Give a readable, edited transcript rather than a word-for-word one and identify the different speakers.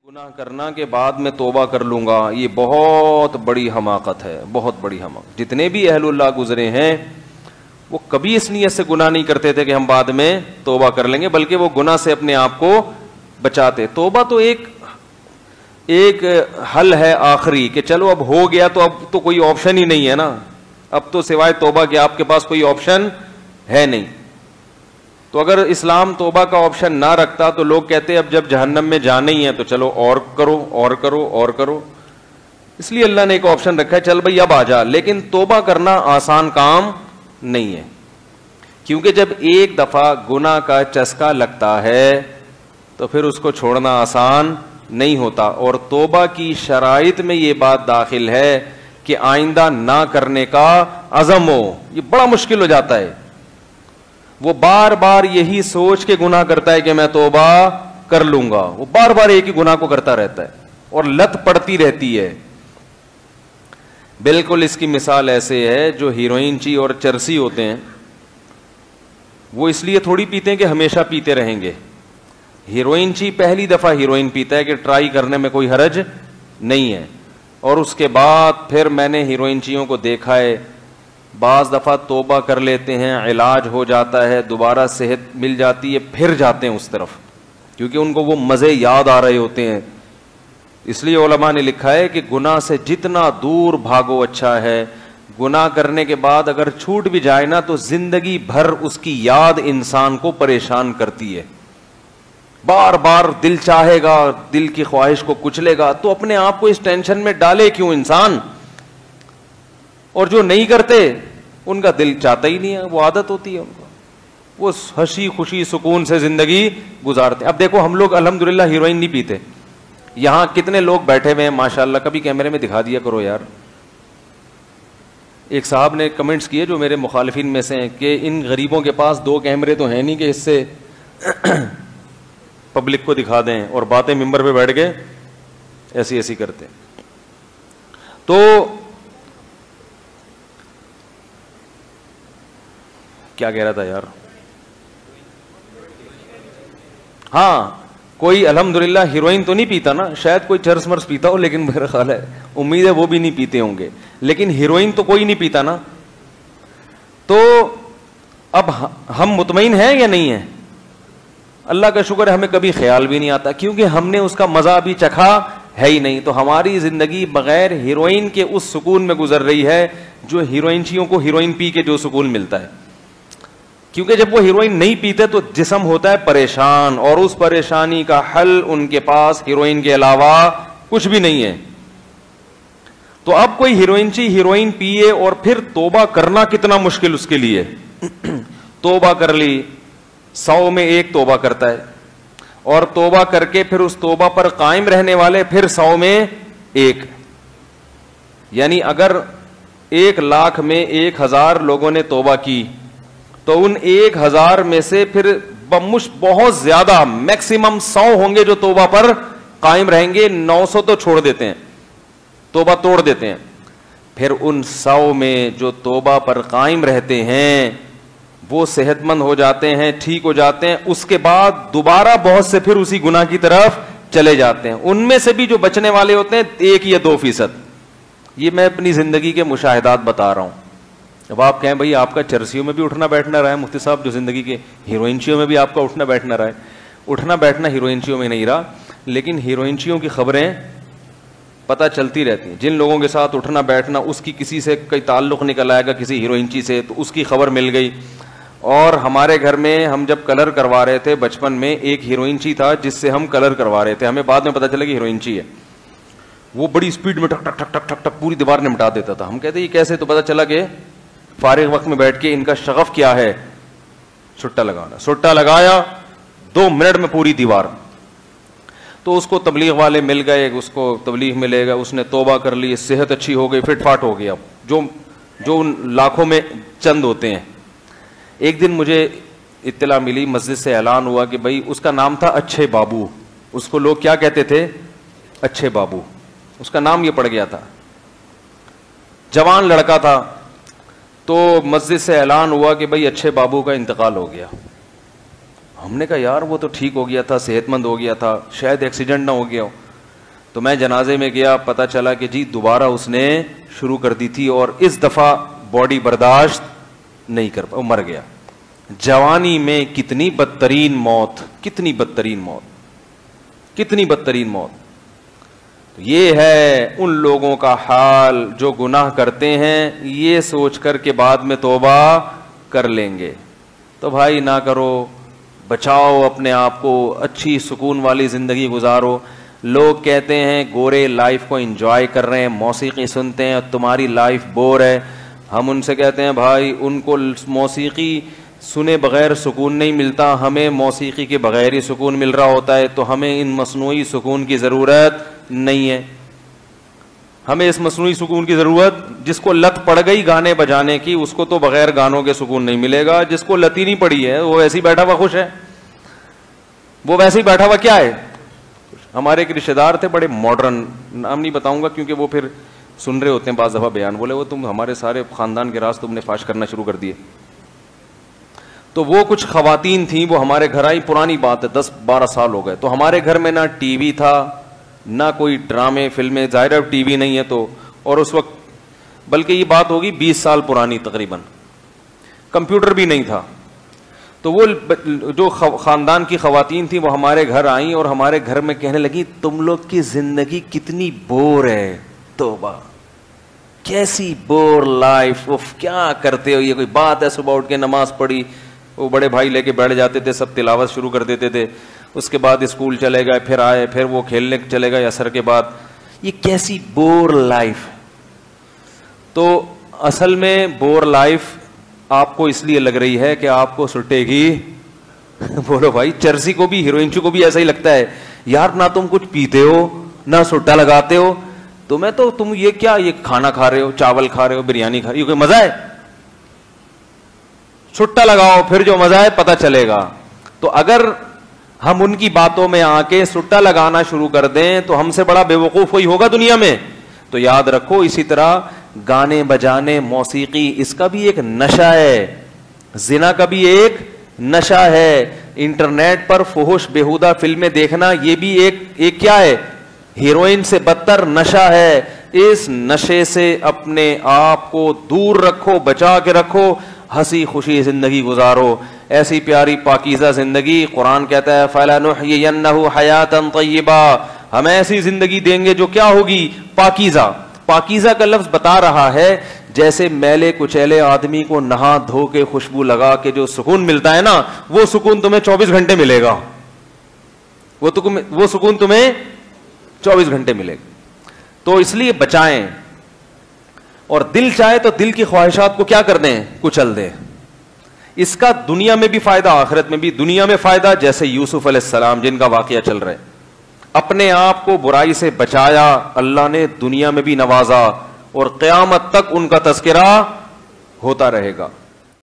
Speaker 1: گناہ کرنا کے بعد میں توبہ کر لوں گا، یہ بہت بڑی حماقت ہے، بہت بڑی حماقت۔ جتنے بھی اہل اللہ گزرے ہیں وہ کبھی اس نیت سے گناہ نہیں کرتے تھے کہ ہم بعد میں توبہ کر لیں گے، بلکہ وہ گناہ سے اپنے آپ کو بچاتے۔ توبہ تو ایک حل ہے آخری کہ چلو اب ہو گیا تو اب تو کوئی آپشن ہی نہیں ہے نا، اب تو سوائے توبہ کے آپ کے پاس کوئی آپشن ہے نہیں۔ تو اگر اسلام توبہ کا آپشن نہ رکھتا تو لوگ کہتے اب جب جہنم میں جانا ہی ہے تو چلو اور کرو اور کرو اور کرو، اس لیے اللہ نے ایک آپشن رکھا ہے، چل بھائی اب آ جا۔ لیکن توبہ کرنا آسان کام نہیں ہے، کیونکہ جب ایک دفعہ گناہ کا چسکا لگتا ہے تو پھر اس کو چھوڑنا آسان نہیں ہوتا۔ اور توبہ کی شرائط میں یہ بات داخل ہے کہ آئندہ نہ کرنے کا عزم ہو، یہ بڑا مشکل ہو جاتا ہے۔ وہ بار بار یہی سوچ کے گناہ کرتا ہے کہ میں توبہ کر لوں گا، وہ بار بار ایک ہی گناہ کو کرتا رہتا ہے اور لت پڑتی رہتی ہے۔ بالکل اس کی مثال ایسے ہے جو ہیروئن اور چرسی ہوتے ہیں، وہ اس لیے تھوڑی پیتے ہیں کہ ہمیشہ پیتے رہیں گے۔ ہیروئن پہلی دفعہ ہیروئن پیتا ہے کہ ٹرائی کرنے میں کوئی حرج نہیں ہے، اور اس کے بعد پھر میں نے ہیروئن کو دیکھا ہے بعض دفعہ توبہ کر لیتے ہیں، علاج ہو جاتا ہے، دوبارہ صحت مل جاتی ہے، پھر جاتے ہیں اس طرف کیونکہ ان کو وہ مزے یاد آ رہے ہوتے ہیں۔ اس لیے علماء نے لکھا ہے کہ گناہ سے جتنا دور بھاگو اچھا ہے۔ گناہ کرنے کے بعد اگر چھوٹ بھی جائے نا تو زندگی بھر اس کی یاد انسان کو پریشان کرتی ہے، بار بار دل چاہے گا، دل کی خواہش کو کچلے گا، تو اپنے آپ کو اس ٹینشن میں ڈالے کیوں انسان؟ اور جو نہیں کرتے ان کا دل چاہتا ہی نہیں ہے، وہ عادت ہوتی ہے ان کو، وہ ہنسی خوشی سکون سے زندگی گزارتے۔ اب دیکھو ہم لوگ الحمدللہ ہیروئن نہیں پیتے، یہاں کتنے لوگ بیٹھے ہوئے ہیں ماشاءاللہ، کبھی کیمرے میں دکھا دیا کرو یار۔ ایک صاحب نے کمنٹس کیے جو میرے مخالفین میں سے ہیں کہ ان غریبوں کے پاس 2 کیمرے تو ہیں نہیں کہ اس سے پبلک کو دکھا دیں، اور باتیں ممبر پہ بیٹھ کے ایسی ایسی کرتے۔ تو کیا کہہ رہا تھا یار؟ ہاں، کوئی الحمدللہ ہیروئن تو نہیں پیتا نا، شاید کوئی چرس مرس پیتا ہو، لیکن میرا خیال ہے امید ہے وہ بھی نہیں پیتے ہوں گے، لیکن ہیروئن تو کوئی نہیں پیتا نا۔ تو اب ہم مطمئن ہیں یا نہیں ہیں؟ اللہ کا شکر ہے ہمیں کبھی خیال بھی نہیں آتا، کیونکہ ہم نے اس کا مزہ ابھی چکھا ہے ہی نہیں۔ تو ہماری زندگی بغیر ہیروئن کے اس سکون میں گزر رہی ہے جو ہیروئنچیوں کو ہیروئن پی کے جو سکون ملتا ہے، کیونکہ جب وہ ہیروئن نہیں پیتے تو جسم ہوتا ہے پریشان، اور اس پریشانی کا حل ان کے پاس ہیروئن کے علاوہ کچھ بھی نہیں ہے۔ تو اب کوئی ہیروئن پیے اور پھر توبہ کرنا کتنا مشکل اس کے لیے۔ توبہ کر لی، 100 میں 1 توبہ کرتا ہے، اور توبہ کر کے پھر اس توبہ پر قائم رہنے والے پھر 100 میں 1، یعنی اگر 1,00,000 میں 1,000 لوگوں نے توبہ کی تو ان 1,000 میں سے پھر بہت زیادہ میکسیمم 100 ہوں گے جو توبہ پر قائم رہیں گے، 900 تو چھوڑ دیتے ہیں، توبہ توڑ دیتے ہیں۔ پھر ان 100 میں جو توبہ پر قائم رہتے ہیں وہ صحت مند ہو جاتے ہیں، ٹھیک ہو جاتے ہیں، اس کے بعد دوبارہ بہت سے پھر اسی گناہ کی طرف چلے جاتے ہیں۔ ان میں سے بھی جو بچنے والے ہوتے ہیں 1 یا 2%۔ یہ میں اپنی زندگی کے مشاہدات بتا رہا ہوں۔ اب آپ کہیں بھائی آپ کا چرسیوں میں بھی اٹھنا بیٹھنا رہا ہے مفتی صاحب، جو زندگی کے ہیروئنچیوں میں بھی آپ کا اٹھنا بیٹھنا رہا ہے۔ اٹھنا بیٹھنا ہیروئنچیوں میں نہیں رہا، لیکن ہیروئنچیوں کی خبریں پتہ چلتی رہتی ہیں۔ جن لوگوں کے ساتھ اٹھنا بیٹھنا، اس کی کسی سے کوئی تعلق نکل آئے گا کسی ہیروئنچی سے تو اس کی خبر مل گئی۔ اور ہمارے گھر میں ہم جب کلر کروا رہے تھے بچپن میں، ایک ہیروئنچی تھا جس سے ہم کلر کروا رہے تھے، ہمیں بعد میں پتہ چلا کہ ہیروئنچی ہے۔ وہ بڑی اسپیڈ میں ٹک ٹک ٹک ٹک ٹک ٹک پوری دیوار نمٹا دیتا تھا۔ ہم کہتے یہ کیسے؟ تو پتہ چلا کہ فارغ وقت میں بیٹھ کے ان کا شغف کیا ہے، سٹا لگانا۔ سٹا لگایا 2 منٹ میں پوری دیوار۔ تو اس کو تبلیغ والے مل گئے، اس کو تبلیغ ملے گا، اس نے توبہ کر لی، صحت اچھی ہو گئی، فٹ فاٹ ہو گیا، جو لاکھوں میں چند ہوتے ہیں۔ ایک دن مجھے اطلاع ملی، مسجد سے اعلان ہوا کہ بھائی اس کا نام تھا اچھے بابو، اس کو لوگ کیا کہتے تھے؟ اچھے بابو، اس کا نام یہ پڑ گیا تھا، جوان لڑکا تھا۔ تو مسجد سے اعلان ہوا کہ بھائی اچھے بابو کا انتقال ہو گیا۔ ہم نے کہا یار وہ تو ٹھیک ہو گیا تھا، صحت مند ہو گیا تھا، شاید ایکسیڈنٹ نہ ہو گیا ہو۔ تو میں جنازے میں گیا, پتا چلا کہ جی دوبارہ اس نے شروع کر دی تھی اور اس دفعہ باڈی برداشت نہیں کر پا, مر گیا. جوانی میں کتنی بدترین موت, کتنی بدترین موت, کتنی بدترین موت. یہ ہے ان لوگوں کا حال جو گناہ کرتے ہیں یہ سوچ کر کے بعد میں توبہ کر لیں گے. تو بھائی نہ کرو, بچاؤ اپنے آپ کو, اچھی سکون والی زندگی گزارو. لوگ کہتے ہیں گورے لائف کو انجوائے کر رہے ہیں, موسیقی سنتے ہیں, اور تمہاری لائف بور ہے. ہم ان سے کہتے ہیں بھائی ان کو موسیقی سنے بغیر سکون نہیں ملتا, ہمیں موسیقی کے بغیر ہی سکون مل رہا ہوتا ہے, تو ہمیں ان مصنوعی سکون کی ضرورت نہیں ہے. ہمیں اس مصنوعی سکون کی ضرورت, جس کو لت پڑ گئی گانے بجانے کی اس کو تو بغیر گانوں کے سکون نہیں ملے گا, جس کو لت ہی نہیں پڑی ہے وہ ویسے ہی بیٹھا ہوا خوش ہے, وہ ویسے ہی بیٹھا ہوا کیا ہے. ہمارے ایک رشتے دار تھے بڑے ماڈرن, نام نہیں بتاؤں گا کیونکہ وہ پھر سن رہے ہوتے ہیں بعض دفعہ بیان, بولے وہ تم ہمارے سارے خاندان کے راز تم نے فاش کرنا شروع کر دیے. تو وہ کچھ خواتین تھیں, وہ ہمارے گھر آئی, پرانی بات ہے 10-12 سال ہو گئے. تو ہمارے گھر میں نہ ٹی وی تھا نہ کوئی ڈرامے فلمیں, ظاہر ٹی وی نہیں ہے تو, اور اس وقت بلکہ یہ بات ہوگی 20 سال پرانی تقریباً, کمپیوٹر بھی نہیں تھا. تو وہ جو خاندان کی خواتین تھیں وہ ہمارے گھر آئیں اور ہمارے گھر میں کہنے لگی تم لوگ کی زندگی کتنی بور ہے, توبہ کیسی بور لائف, کیا کرتے ہو, یہ کوئی بات ہے. صبح اٹھ کے نماز پڑھی, وہ بڑے بھائی لے کے بیٹھ جاتے تھے, سب تلاوت شروع کر دیتے تھے, اس کے بعد اسکول چلے گئے, پھر آئے, پھر وہ کھیلنے چلے گئے عصر کے بعد. یہ کیسی بور لائف. تو اصل میں بور لائف آپ کو اس لیے لگ رہی ہے کہ آپ کو سٹے گی. بولو بھائی, چرسی کو بھی ہیروئن کو بھی ایسا ہی لگتا ہے یار, نہ تم کچھ پیتے ہو نہ سٹا لگاتے ہو, تمہیں تو تم یہ کیا, یہ کھانا کھا رہے ہو, چاول کھا رہے ہو, بریانی کھا رہے ہو, یہ کوئی مزہ ہے. سٹا لگاؤ پھر جو مزہ ہے پتہ چلے گا. تو اگر ہم ان کی باتوں میں آ کے سٹا لگانا شروع کر دیں تو ہم سے بڑا بے وقوف کوئی ہوگا دنیا میں. تو یاد رکھو, اسی طرح گانے بجانے, موسیقی, اس کا بھی ایک نشہ ہے, زنا کا بھی ایک نشہ ہے. انٹرنیٹ پر فحش بےہودہ فلمیں دیکھنا یہ بھی ایک کیا ہے, ہیروئن سے بدتر نشہ ہے. اس نشے سے اپنے آپ کو دور رکھو, بچا کے رکھو, ہنسی خوشی زندگی گزارو, ایسی پیاری پاکیزہ زندگی. قرآن کہتا ہے فَلَنُحْيِيَنَّهُ حَيَاةً طَيِّبًا, ہم ایسی زندگی دیں گے جو کیا ہوگی, پاکیزہ. پاکیزہ کا لفظ بتا رہا ہے جیسے میلے کچیلے آدمی کو نہا دھو کے خوشبو لگا کے جو سکون ملتا ہے نا, وہ سکون تمہیں 24 گھنٹے ملے گا, وہ سکون تمہیں 24 گھنٹے ملے گا. تو اس لیے بچائیں, اور دل چاہے تو دل کی خواہشات کو کیا کر دیں, کچل دیں. اس کا دنیا میں بھی فائدہ, آخرت میں بھی. دنیا میں فائدہ جیسے یوسف علیہ السلام جن کا واقعہ چل رہا ہے, اپنے آپ کو برائی سے بچایا, اللہ نے دنیا میں بھی نوازا, اور قیامت تک ان کا تذکرہ ہوتا رہے گا.